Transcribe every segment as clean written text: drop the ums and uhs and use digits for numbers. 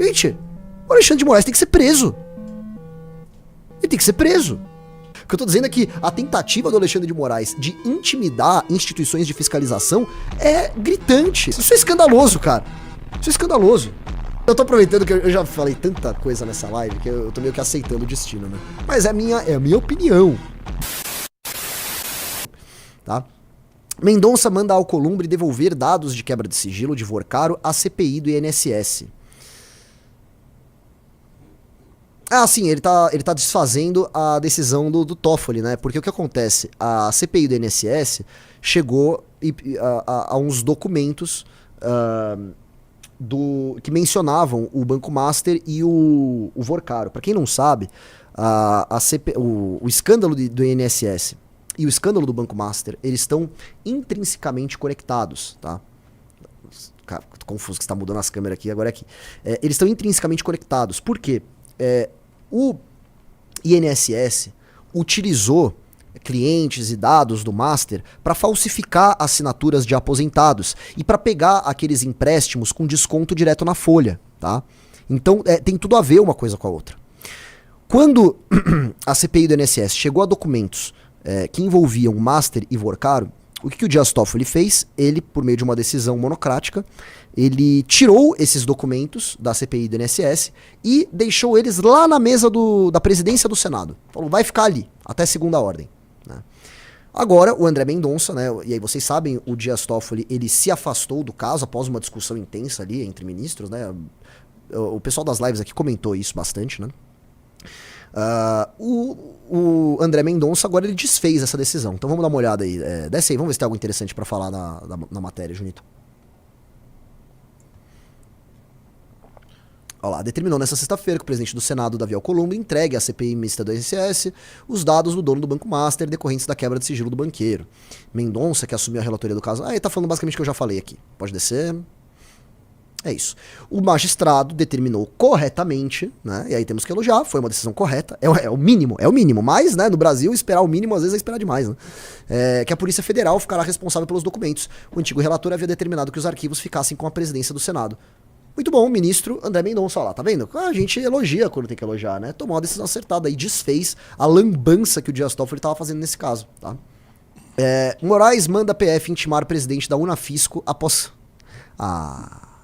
Gente, o Alexandre de Moraes tem que ser preso. Ele tem que ser preso. O que eu tô dizendo é que a tentativa do Alexandre de Moraes de intimidar instituições de fiscalização é gritante. Isso é escandaloso, cara. Isso é escandaloso. Eu tô aproveitando que eu já falei tanta coisa nessa live que eu tô meio que aceitando o destino, né? Mas é a minha opinião. Tá? Mendonça manda a Alcolumbre devolver dados de quebra de sigilo de Vorcaro à CPI do INSS. Ah, sim, ele tá desfazendo a decisão do Toffoli, né? Porque o que acontece? A CPI do INSS chegou a uns documentos que mencionavam o Banco Master e o Vorcaro. Para quem não sabe, o escândalo do INSS e o escândalo do Banco Master, eles estão intrinsecamente conectados, tá? Cara, tô confuso que você tá mudando as câmeras aqui, agora é aqui. Eles estão intrinsecamente conectados. Por quê? O INSS utilizou clientes e dados do Master para falsificar assinaturas de aposentados e para pegar aqueles empréstimos com desconto direto na folha, tá? Então tem tudo a ver uma coisa com a outra. Quando a CPI do INSS chegou a documentos que envolviam Master e Vorcaro, o que o Dias Toffoli fez? Ele, por meio de uma decisão monocrática, ele tirou esses documentos da CPI do INSS e deixou eles lá na mesa da presidência do Senado. Falou, vai ficar ali, até segunda ordem. Né? Agora, o André Mendonça, né, e aí vocês sabem, o Dias Toffoli, ele se afastou do caso após uma discussão intensa ali entre ministros, né? O pessoal das lives aqui comentou isso bastante, né? O André Mendonça agora ele desfez essa decisão. Então vamos dar uma olhada aí. Desce aí, vamos ver se tem algo interessante pra falar na matéria, Junito. Olha lá, determinou nessa sexta-feira que o presidente do Senado, Davi Alcolumbre, entregue à CPI mista do INSS os dados do dono do Banco Master decorrentes da quebra de sigilo do banqueiro. Mendonça, que assumiu a relatoria do caso... ele tá falando basicamente o que eu já falei aqui. Pode descer... É isso. O magistrado determinou corretamente, né? E aí temos que elogiar, foi uma decisão correta. É o mínimo. Mas, né, no Brasil, esperar o mínimo às vezes é esperar demais, né? Que a Polícia Federal ficará responsável pelos documentos. O antigo relator havia determinado que os arquivos ficassem com a presidência do Senado. Muito bom, o ministro André Mendonça, olha lá, tá vendo? A gente elogia quando tem que elogiar, né? Tomou uma decisão acertada e desfez a lambança que o Dias Toffoli estava fazendo nesse caso, tá? Moraes manda a PF intimar o presidente da Unafisco após...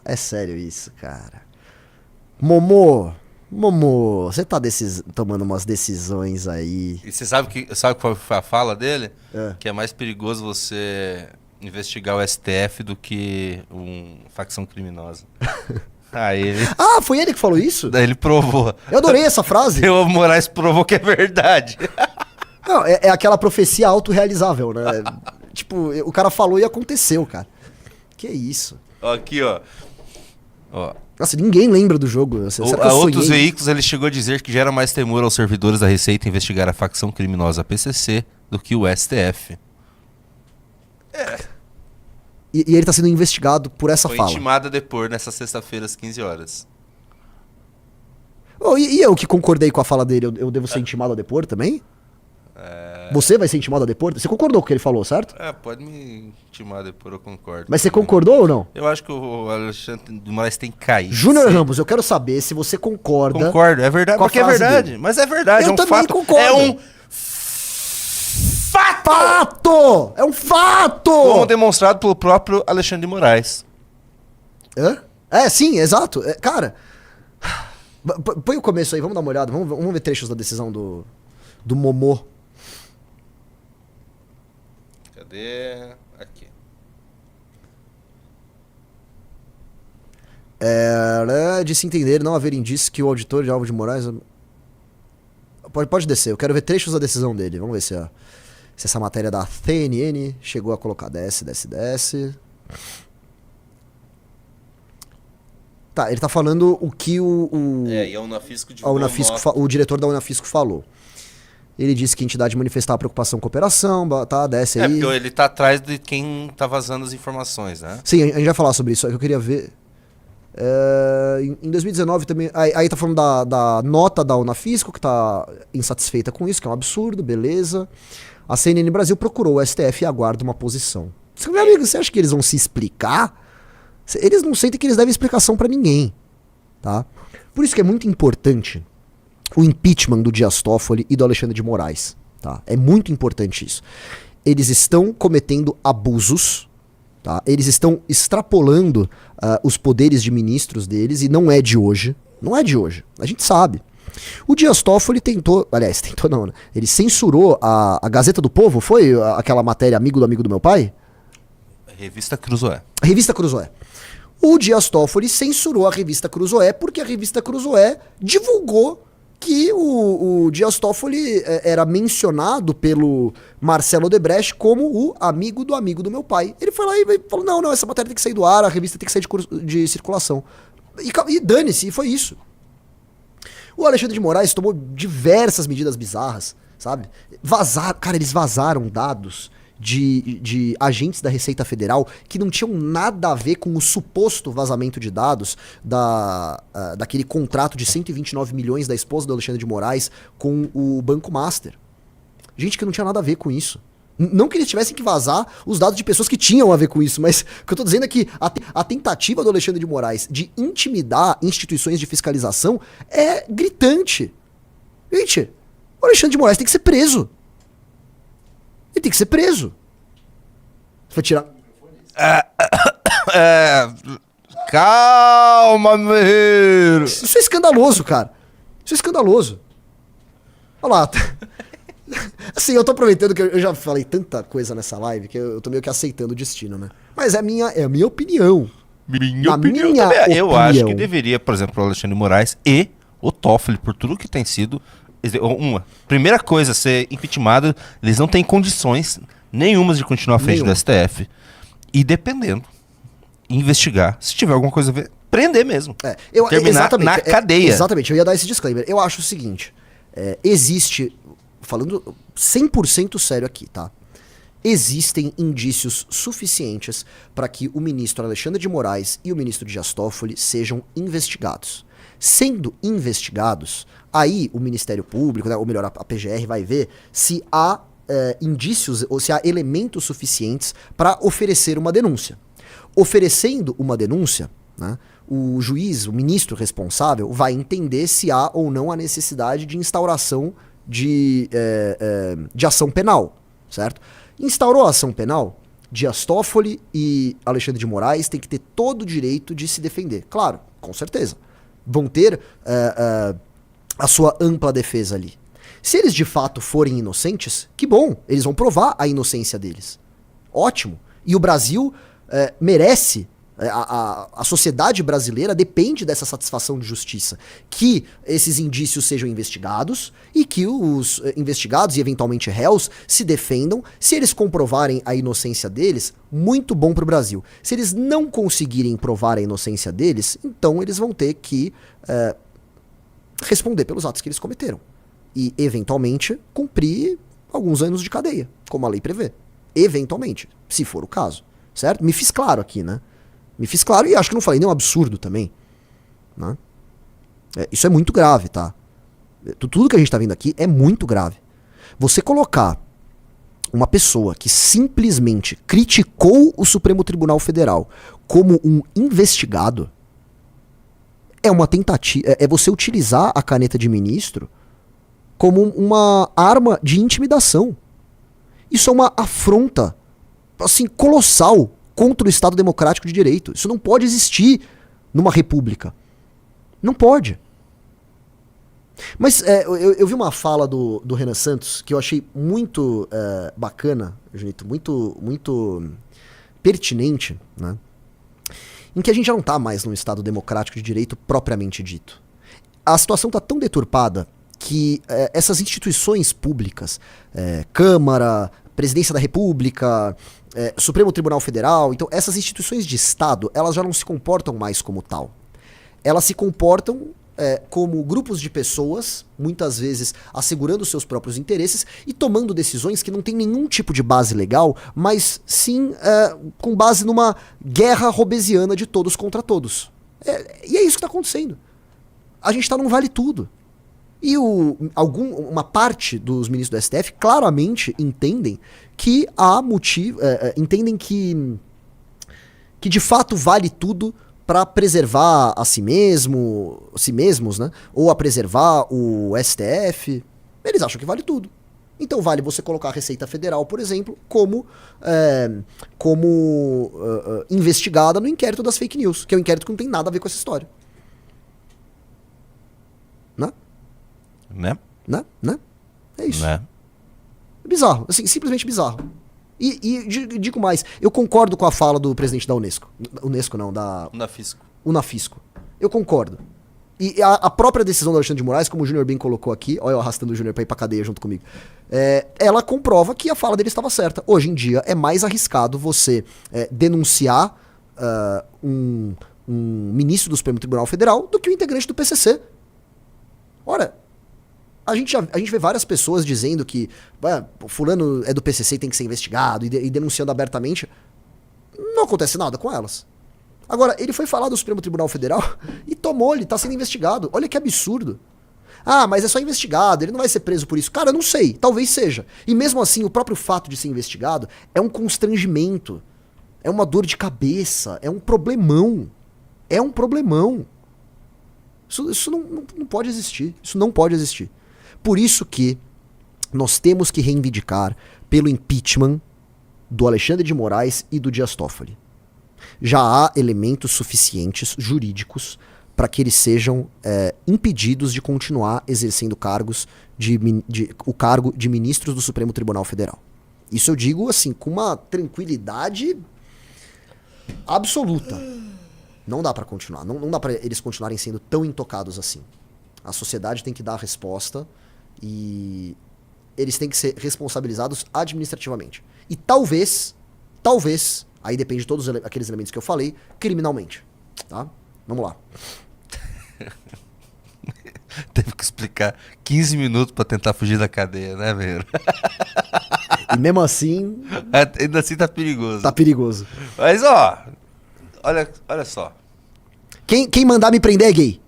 É sério isso, cara. Momô, você tá tomando umas decisões aí. E você sabe qual foi a fala dele? Que é mais perigoso você investigar o STF do que uma facção criminosa. Foi ele que falou isso? Daí ele provou. Eu adorei essa frase. O Moraes provou que é verdade. Não, é aquela profecia autorrealizável, né? Tipo, o cara falou e aconteceu, cara. Que isso? Aqui, ó. Nossa, ninguém lembra do jogo. A outros veículos ele chegou a dizer que gera mais temor aos servidores da Receita investigar a facção criminosa PCC do que o STF. E ele tá sendo investigado por essa fala. Foi intimado a depor nessa sexta-feira às 15 horas. E eu que concordei com a fala dele, eu devo ser intimado a depor também? Você vai ser intimado a depor? Você concordou com o que ele falou, certo? Pode me intimar a depor, eu concordo. Mas você concordou ou não? Eu acho que o Alexandre de Moraes tem que cair. Júnior Ramos, eu quero saber se você concorda. Concordo, é verdade, porque é verdade. Dele. Mas é verdade, eu também concordo. É um fato! É um fato! Como demonstrado pelo próprio Alexandre de Moraes. Sim, exato. Cara, põe o começo aí, vamos dar uma olhada. Vamos ver trechos da decisão do Momô. Cadê? Aqui. De se entender, não haver indício que o auditor de Alvo de Moraes... Pode descer, eu quero ver trechos da decisão dele. Vamos ver se essa matéria da CNN chegou a colocar. Desce. Tá, ele tá falando o que e a Unafisco o diretor da Unafisco falou. Ele disse que a entidade manifestava preocupação com a operação, tá, desce aí. Porque ele tá atrás de quem tá vazando as informações, né? Sim, a gente vai falar sobre isso, é que eu queria ver. Em 2019 também, aí tá falando da nota da Unafisco, que tá insatisfeita com isso, que é um absurdo, beleza. A CNN Brasil procurou o STF e aguarda uma posição. Meu amigo, você acha que eles vão se explicar? Eles não sentem que eles devem explicação pra ninguém. tá? Por isso que é muito importante o impeachment do Dias Toffoli e do Alexandre de Moraes, tá? É muito importante isso. Eles estão cometendo abusos, tá? Eles estão extrapolando os poderes de ministros deles, e não é de hoje. Não é de hoje. A gente sabe. O Dias Toffoli tentou não, né? Ele censurou a Gazeta do Povo, foi aquela matéria amigo do meu pai? Revista Cruzoé. Revista Cruzoé. O Dias Toffoli censurou a Revista Cruzoé porque a Revista Cruzoé divulgou que o Dias Toffoli era mencionado pelo Marcelo Odebrecht como o amigo do meu pai. Ele foi lá e falou, não, essa matéria tem que sair do ar, a revista tem que sair de circulação. E dane-se, e foi isso. O Alexandre de Moraes tomou diversas medidas bizarras, sabe? Eles vazaram dados de agentes da Receita Federal que não tinham nada a ver com o suposto vazamento de dados daquele contrato de 129 milhões da esposa do Alexandre de Moraes com o Banco Master. Gente que não tinha nada a ver com isso. Não que eles tivessem que vazar os dados de pessoas que tinham a ver com isso, mas o que eu tô dizendo é que a tentativa do Alexandre de Moraes de intimidar instituições de fiscalização é gritante. Gente, o Alexandre de Moraes tem que ser preso. Ele tem que ser preso. Você vai tirar... Calma, meu herreiro. Isso é escandaloso, cara. Isso é escandaloso. Olha lá. Assim, eu tô aproveitando que eu já falei tanta coisa nessa live que eu tô meio que aceitando o destino, né? Mas é a minha opinião. Minha opinião também. Eu acho que deveria, por exemplo, o Alexandre de Moraes e o Toffoli, por tudo que tem sido... Primeira coisa, ser impeachmentado, eles não têm condições nenhumas de continuar à frente do STF. E dependendo, investigar. Se tiver alguma coisa a ver, prender mesmo. Terminar na cadeia. Exatamente, eu ia dar esse disclaimer. Eu acho o seguinte, existe, falando 100% sério aqui, tá? Existem indícios suficientes para que o ministro Alexandre de Moraes e o ministro Dias Toffoli sejam investigados. Sendo investigados, aí o Ministério Público, né, ou melhor, a PGR vai ver se há indícios ou se há elementos suficientes para oferecer uma denúncia. Oferecendo uma denúncia, né, o juiz, o ministro responsável, vai entender se há ou não a necessidade de instauração de ação penal, certo? Instaurou a ação penal, Dias Toffoli e Alexandre de Moraes têm que ter todo o direito de se defender. Claro, com certeza. Vão ter a sua ampla defesa ali. Se eles de fato forem inocentes, que bom, eles vão provar a inocência deles. Ótimo. E o Brasil merece, a sociedade brasileira depende dessa satisfação de justiça. Que esses indícios sejam investigados e que os investigados e eventualmente réus se defendam. Se eles comprovarem a inocência deles, muito bom pro Brasil. Se eles não conseguirem provar a inocência deles, então eles vão ter que responder pelos atos que eles cometeram. E, eventualmente, cumprir alguns anos de cadeia, como a lei prevê. Eventualmente, se for o caso. Certo? Me fiz claro aqui, né? Me fiz claro e acho que não falei nenhum absurdo também. Né? Isso é muito grave, tá? Tudo que a gente tá vendo aqui é muito grave. Você colocar uma pessoa que simplesmente criticou o Supremo Tribunal Federal como um investigado é uma tentativa, é você utilizar a caneta de ministro como uma arma de intimidação. Isso é uma afronta, assim, colossal contra o Estado Democrático de Direito. Isso não pode existir numa república. Não pode. Mas eu vi uma fala do Renan Santos que eu achei muito bacana, Junito, muito pertinente, né? Em que a gente já não está mais num Estado Democrático de Direito propriamente dito. A situação está tão deturpada que essas instituições públicas, Câmara, Presidência da República, Supremo Tribunal Federal, então essas instituições de Estado, elas já não se comportam mais como tal. Elas se comportam como grupos de pessoas, muitas vezes assegurando seus próprios interesses e tomando decisões que não tem nenhum tipo de base legal, mas sim com base numa guerra robesiana de todos contra todos. E é isso que está acontecendo. A gente está num vale tudo. E uma parte dos ministros do STF claramente entendem que há motivo, entendem que de fato vale tudo para preservar a si mesmos, né? Ou a preservar o STF. Eles acham que vale tudo. Então vale você colocar a Receita Federal, por exemplo, como investigada no inquérito das fake news, que é um inquérito que não tem nada a ver com essa história. Né? É isso. Né? É bizarro, assim, simplesmente bizarro. E digo mais, eu concordo com a fala do presidente da Unesco. Unesco não, da... Unafisco. Eu concordo. E a própria decisão do Alexandre de Moraes, como o Júnior bem colocou aqui, olha eu arrastando o Júnior pra ir pra cadeia junto comigo, ela comprova que a fala dele estava certa. Hoje em dia é mais arriscado você denunciar um ministro do Supremo Tribunal Federal do que um integrante do PCC. Ora, a gente vê várias pessoas dizendo que fulano é do PCC e tem que ser investigado e denunciando abertamente. Não acontece nada com elas. Agora, ele foi falar do Supremo Tribunal Federal e tomou, ele tá sendo investigado. Olha que absurdo. Ah, mas é só investigado, ele não vai ser preso por isso. Cara, eu não sei, talvez seja. E mesmo assim, o próprio fato de ser investigado é um constrangimento, é uma dor de cabeça, é um problemão. É um problemão. Isso não pode existir. Isso não pode existir. Por isso que nós temos que reivindicar pelo impeachment do Alexandre de Moraes e do Dias Toffoli. Já há elementos suficientes jurídicos para que eles sejam impedidos de continuar exercendo o cargo de ministros do Supremo Tribunal Federal. Isso eu digo assim com uma tranquilidade absoluta. Não dá para continuar, não dá para eles continuarem sendo tão intocados assim. A sociedade tem que dar a resposta e eles têm que ser responsabilizados administrativamente. E talvez, aí depende de todos aqueles elementos que eu falei, criminalmente. Tá? Vamos lá. Teve que explicar 15 minutos pra tentar fugir da cadeia, né, velho? E mesmo assim... Ainda assim tá perigoso. Tá perigoso. Mas, ó, olha só. Quem mandar me prender é gay.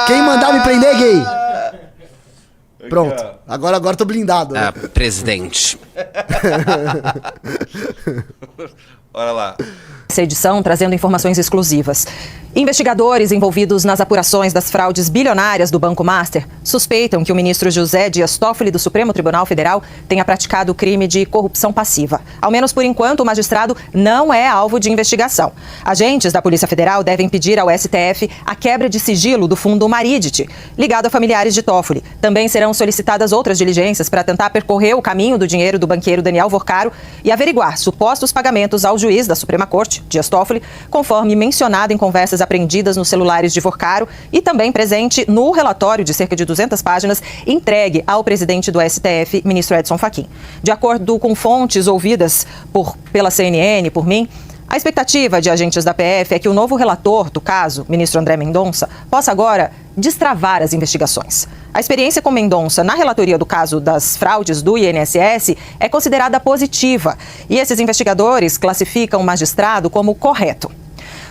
Quem mandar me prender é gay. Pronto. Agora tô blindado. Ah, presidente. Olha lá. Essa edição trazendo informações exclusivas. Investigadores envolvidos nas apurações das fraudes bilionárias do Banco Master suspeitam que o ministro José Dias Toffoli do Supremo Tribunal Federal tenha praticado o crime de corrupção passiva. Ao menos por enquanto, o magistrado não é alvo de investigação. Agentes da Polícia Federal devem pedir ao STF a quebra de sigilo do fundo Maridit, ligado a familiares de Toffoli. Também serão solicitadas outras diligências para tentar percorrer o caminho do dinheiro do banqueiro Daniel Vorcaro e averiguar supostos pagamentos ao juiz da Suprema Corte, Dias Toffoli, conforme mencionado em conversas apreendidas nos celulares de Vorcaro e também presente no relatório de cerca de 200 páginas entregue ao presidente do STF, ministro Edson Fachin. De acordo com fontes ouvidas pela CNN, por mim, a expectativa de agentes da PF é que o novo relator do caso, ministro André Mendonça, possa agora destravar as investigações. A experiência com Mendonça na relatoria do caso das fraudes do INSS é considerada positiva e esses investigadores classificam o magistrado como correto.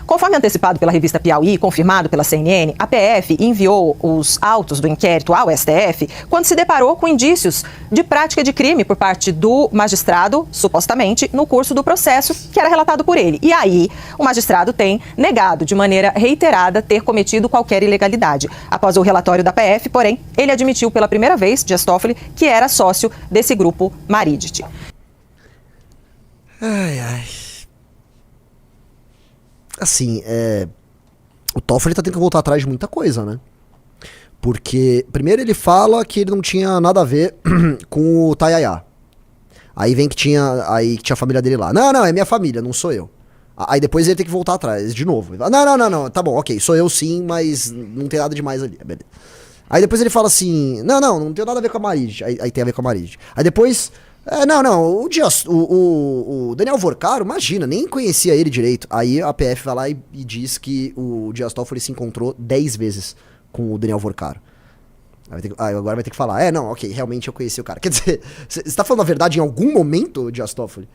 Conforme antecipado pela revista Piauí e confirmado pela CNN, a PF enviou os autos do inquérito ao STF quando se deparou com indícios de prática de crime por parte do magistrado, supostamente, no curso do processo que era relatado por ele. E aí, o magistrado tem negado de maneira reiterada ter cometido qualquer ilegalidade. Após o relatório da PF, porém, ele admitiu pela primeira vez, Dias Toffoli, que era sócio desse grupo Maridit. Ai. Assim, o Toffoli tá tendo que voltar atrás de muita coisa, né? Porque, primeiro ele fala que ele não tinha nada a ver com o Tayaya. Aí vem que tinha a família dele lá. Não, é minha família, não sou eu. Aí depois ele tem que voltar atrás de novo. Ele fala, não, tá bom, ok, sou eu sim, mas não tem nada demais ali. Beleza. Aí depois ele fala assim, não tem nada a ver com a Maridit. Aí tem a ver com a Maridit. Aí depois... o Daniel Vorcaro, imagina, nem conhecia ele direito. Aí a PF vai lá e diz que o Dias Toffoli se encontrou 10 vezes com o Daniel Vorcaro. Agora vai ter que falar, ok, realmente eu conheci o cara. Quer dizer, você tá falando a verdade em algum momento, Dias Toffoli?